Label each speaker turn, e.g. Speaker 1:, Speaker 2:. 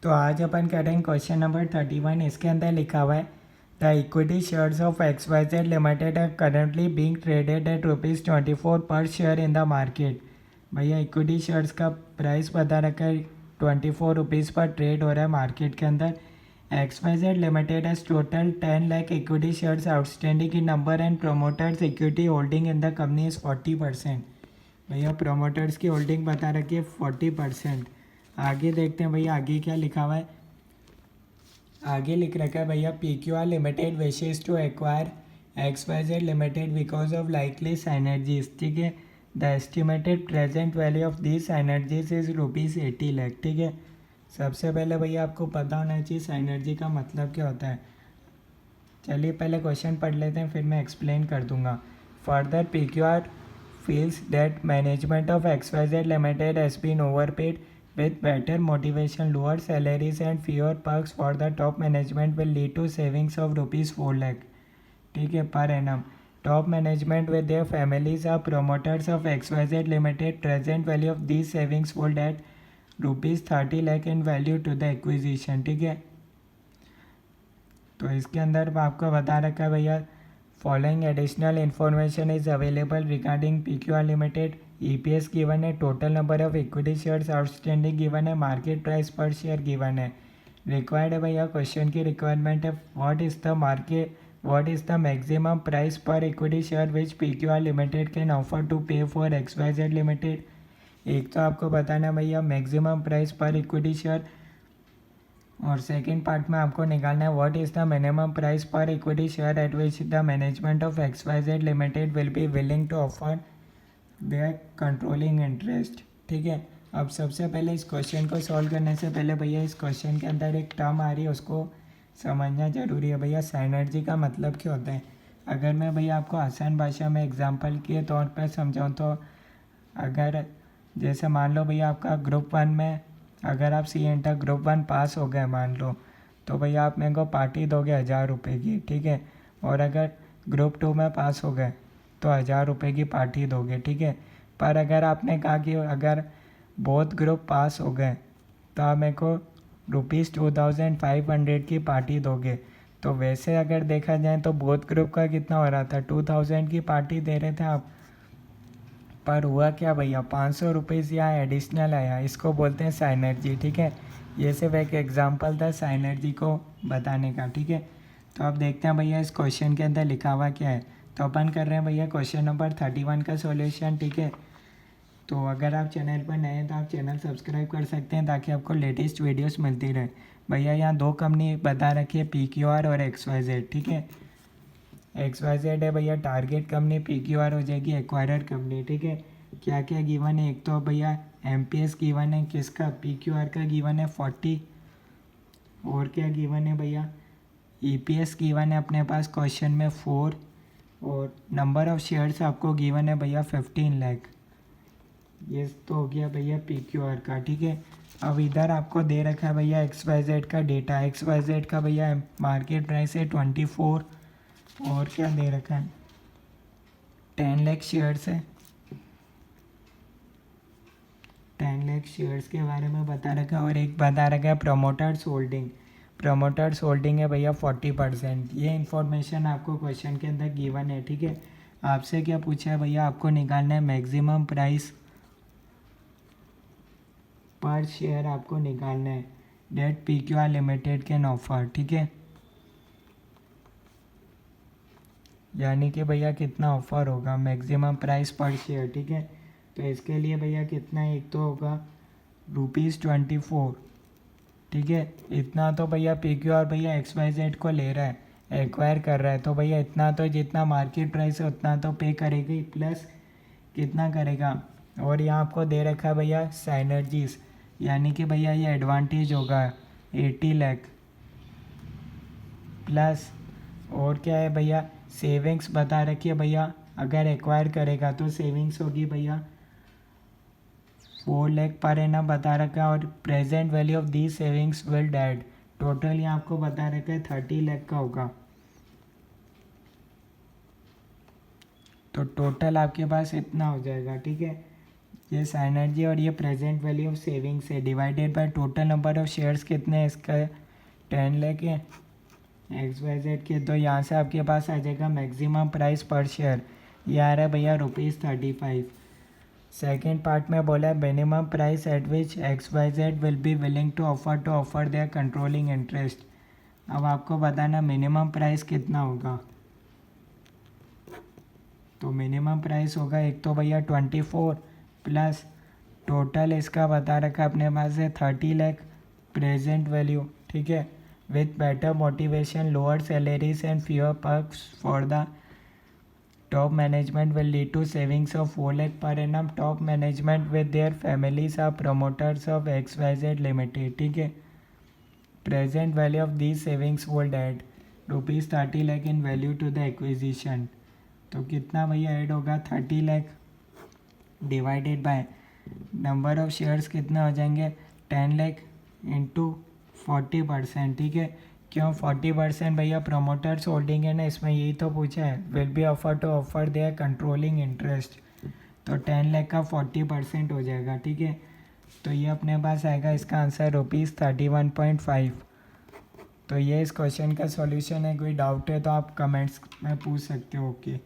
Speaker 1: तो आज अपन करेंगे क्वेश्चन नंबर 31। इसके अंदर लिखा हुआ है the equity shares of XYZ limited are currently being traded at ₹24 per share in the market. भैया इक्विटी शेयर्स का प्राइस बता रखा है ₹24 पर ट्रेड हो रहा है मार्केट के अंदर। XYZ limited has total 10 lakh equity shares outstanding in number and promoters equity holding in the company is 40%। भैया प्रोमोटर्स की होल्डिंग बता रखी है 40%। आगे देखते हैं भैया आगे क्या लिखा हुआ है। आगे लिख रखा है भैया PQR limited wishes to acquire XYZ limited because of likely synergies. ठीक है, the estimated present value of this synergies is ₹80 lakh. ठीक है, सबसे पहले भैया आपको पता होना चाहिए साइनर्जी का मतलब क्या होता है। चलिए पहले क्वेश्चन पढ़ लेते हैं, फिर मैं एक्सप्लेन कर दूंगा। Further PQR feels that management of XYZ Limited has been overpaid. With better motivation, lower salaries and fewer perks for the top management will lead to savings of ₹4 lakh. ठीक है, per annum. Top management with their families are promoters of XYZ Limited. Present value of these savings would add ₹30 lakh in value to the acquisition. ठीक है, तो इसके अंदर आपको बता रखा है भैया following additional information is available regarding PQR limited. EPS given है, total number of equity shares outstanding given है, market price per share given है। रिक्वायर्ड है भैया, क्वेश्चन की रिक्वायरमेंट है what is the maximum price per equity share which PQR limited can offer to pay for XYZ limited. एक तो आपको बताना भैया maximum price per equity share, और सेकेंड पार्ट में आपको निकालना है what is the minimum price per equity share at which the management of XYZ limited will be willing to offer their controlling interest. ठीक है, अब सबसे पहले इस क्वेश्चन को सॉल्व करने से पहले भैया इस क्वेश्चन के अंदर एक टर्म आ रही है, उसको समझना जरूरी है। भैया साइनर्जी का मतलब क्या होता है। अगर मैं भैया आपको आसान भाषा में एग्जाम्पल के तौर पर समझाऊँ तो अगर जैसे मान लो भैया आपका ग्रुप 1 में अगर आप सी इंटर ग्रुप 1 पास हो गए मान लो, तो भैया आप मेरे को पार्टी दोगे 1000 रुपये की। ठीक है, और अगर ग्रुप 2 में पास हो गए तो 1000 रुपये की पार्टी दोगे। ठीक है, पर अगर आपने कहा कि अगर बोथ ग्रुप पास हो गए तो आप मेरे को ₹2500 की पार्टी दोगे। तो वैसे अगर देखा जाए तो बोथ ग्रुप का कितना हो रहा था, 2000 की पार्टी दे रहे थे आप, पर हुआ क्या भैया 500 रुपीज़ यहाँ एडिशनल आया, इसको बोलते हैं साइनर्जी। ठीक है, ये सिर्फ एक एग्जांपल था साइनर्जी को बताने का। ठीक है, तो अब देखते हैं भैया इस क्वेश्चन के अंदर लिखा हुआ क्या है। तो अपन कर रहे हैं भैया क्वेश्चन नंबर 31 का सॉल्यूशन। ठीक है, तो अगर आप चैनल पर नए हैं तो आप चैनल सब्सक्राइब कर सकते हैं ताकि आपको लेटेस्ट वीडियोस मिलती रहे। भैया यहाँ दो कंपनी बता रखी है PQR और XYZ। ठीक है, XYZ है भैया टारगेट कंपनी, PQR हो जाएगी एक्वायरर कंपनी। ठीक है, क्या क्या गिवन है, एक तो भैया MPS गिवन है किसका, PQR का गिवन है 40, और क्या गिवन है भैया EPS गिवन है अपने पास क्वेश्चन में 4, और नंबर ऑफ शेयर्स आपको गिवन है भैया 15 लाख। ये तो हो गया भैया PQR का। ठीक है, अब इधर आपको दे रखा है भैया XYZ का डेटा। XYZ का भैया मार्केट प्राइस है 24, और क्या दे रखा है 10 लाख शेयर्स है। 10 लाख शेयर्स के बारे में बता रखा है, और एक बता रखा है प्रोमोटर्स होल्डिंग। प्रोमोटर्स होल्डिंग है भैया 40%। ये इन्फॉर्मेशन आपको क्वेश्चन के अंदर गिवन है। ठीक है, आपसे क्या पूछा है भैया, आपको निकालना है मैक्सिमम प्राइस पर शेयर, आपको निकालना है that PQR limited can offer. ठीक है, यानी कि भैया कितना ऑफर होगा मैक्सिमम प्राइस पर शेयर। ठीक है, तो इसके लिए भैया कितना है, एक तो होगा ₹24। ठीक है, इतना तो भैया PQR भैया XYZ को ले रहा है, एक्वायर कर रहा है, तो भैया इतना तो जितना मार्केट प्राइस है उतना तो पे करेगा ही, प्लस कितना करेगा। और यहाँ आपको दे रखा है भैया साइनर्जीज, यानी कि भैया ये एडवांटेज होगा 80 लाख प्लस, और क्या है भैया सेविंग्स बता रखी है भैया, अगर एक्वायर करेगा तो सेविंग्स होगी भैया 4 लाख पर एनम बता रखा है, और present value of the savings will dad, total यहाँ आपको बता रखा है 30 लाख का होगा। तो टोटल आपके पास इतना हो जाएगा। ठीक है, ये साइनर्जी और ये प्रेजेंट वैल्यू ऑफ सेविंग्स है divided by total number of shares कितने हैं इसका 10 लाख है XYZ के। तो यहाँ से आपके पास आ जाएगा मैक्सिमम प्राइस पर शेयर, ये आ रहा है भैया ₹35। सेकेंड पार्ट में बोला है minimum price at which XYZ will be willing to offer their controlling interest. अब आपको बताना मिनिमम प्राइस कितना होगा। तो मिनिमम प्राइस होगा एक तो भैया 24 प्लस टोटल इसका बता रखा अपने पास है 30 लाख प्रेजेंट वैल्यू, ठीक है, with better motivation lower salaries and fewer perks for the top management will lead to savings of 4 lakh per annum. Top management with their families are promoters of XYZ limited, ठीक है। Present value of these savings would add ₹30 lakh in value to the acquisition. तो कितना भैया add होगा 30 lakh divided by number of shares कितने हो जाएंगे 10 lakh into 40%, ठीक है। क्यों 40% भैया प्रोमोटर्स होल्डिंग है ना, इसमें यही तो पूछा है will be offer their controlling interest. तो 10 लाख का 40% हो जाएगा, ठीक है। तो ये अपने पास आएगा इसका आंसर ₹31.5। तो ये इस क्वेश्चन का सॉल्यूशन है। कोई डाउट है तो आप कमेंट्स में पूछ सकते हो। ओके।